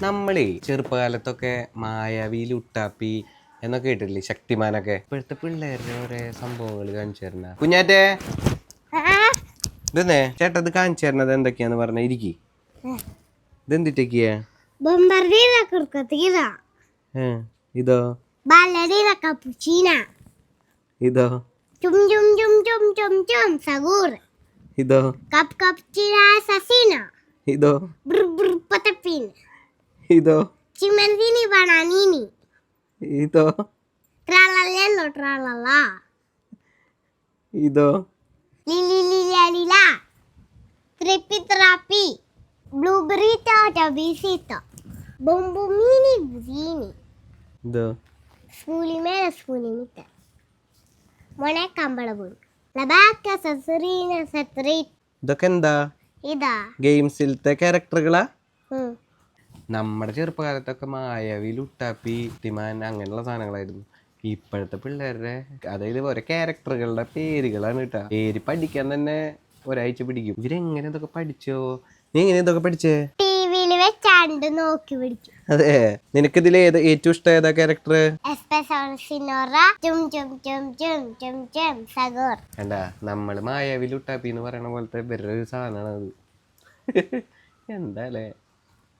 നമ്മളെ ചെറുപ്പകാലത്തൊക്കെ മായാവി ലുട്ടാപ്പി എന്നൊക്കെ കേട്ടില്ലേ, ശക്തിമാനൊക്കെ. ഇപ്പോഴത്തെ പിള്ളേരുടെ ഓരോ സംഭവങ്ങൾ കാണിച്ചു തരണ കുഞ്ഞാറ്റേ. ഇതെന്നേ ചേട്ടാ ഇത് കാണിച്ചു തരണത് എന്തൊക്കെയാന്ന് പറഞ്ഞ ഇരിക്കി. ഇതെന്തിട്ടൊക്കെയാ? ഇതോ ഇതോ ഇതോ ഇതോ ഇതോ Cimentini bananini. ഇതോ Tralalelo tralala. ഇതോ Lili. Tripi trapi. Blueberry tata bisita. Bombomini buzini. ഇതോ Spuli mele spuli mite. Mone kambalabun. Labaka sasurina satrit. ഇതൊക്കെ എന്താ? Ida. ഗെയിംസിലത്തെ ക്യാരക്ടറുകളാ? Hmm. നമ്മുടെ ചെറുപ്പകാലത്തൊക്കെ മായാവി ലുട്ടാപ്പി തിമാൻ അങ്ങനെയുള്ള സാധനങ്ങളായിരുന്നു. ഇപ്പോഴത്തെ പിള്ളേരുടെ അതായത് ഓരോ ക്യാരക്ടറുകളുടെ പേരുകളാണ് കേട്ടാ. പേര് പഠിക്കാൻ തന്നെ ഒരാഴ്ച പിടിക്കും. ഇവരെങ്ങനെ ഇതൊക്കെ പഠിച്ചോ? നീ എങ്ങനെ ഇതൊക്കെ പഠിച്ചേ? ടിവിയിൽ വെച്ചാണ്ട് നോക്കി പിടിക്കും. അതെ, നിനക്കിതിൽ ഏറ്റവും ഇഷ്ടം ഏതാ ക്യാരക്ടർ? എന്താ നമ്മള് മായാവി ലുട്ടാപ്പി എന്ന് പറയണ പോലത്തെ വേറൊരു സാധനമാണ് അത്. എന്താ അല്ലേ?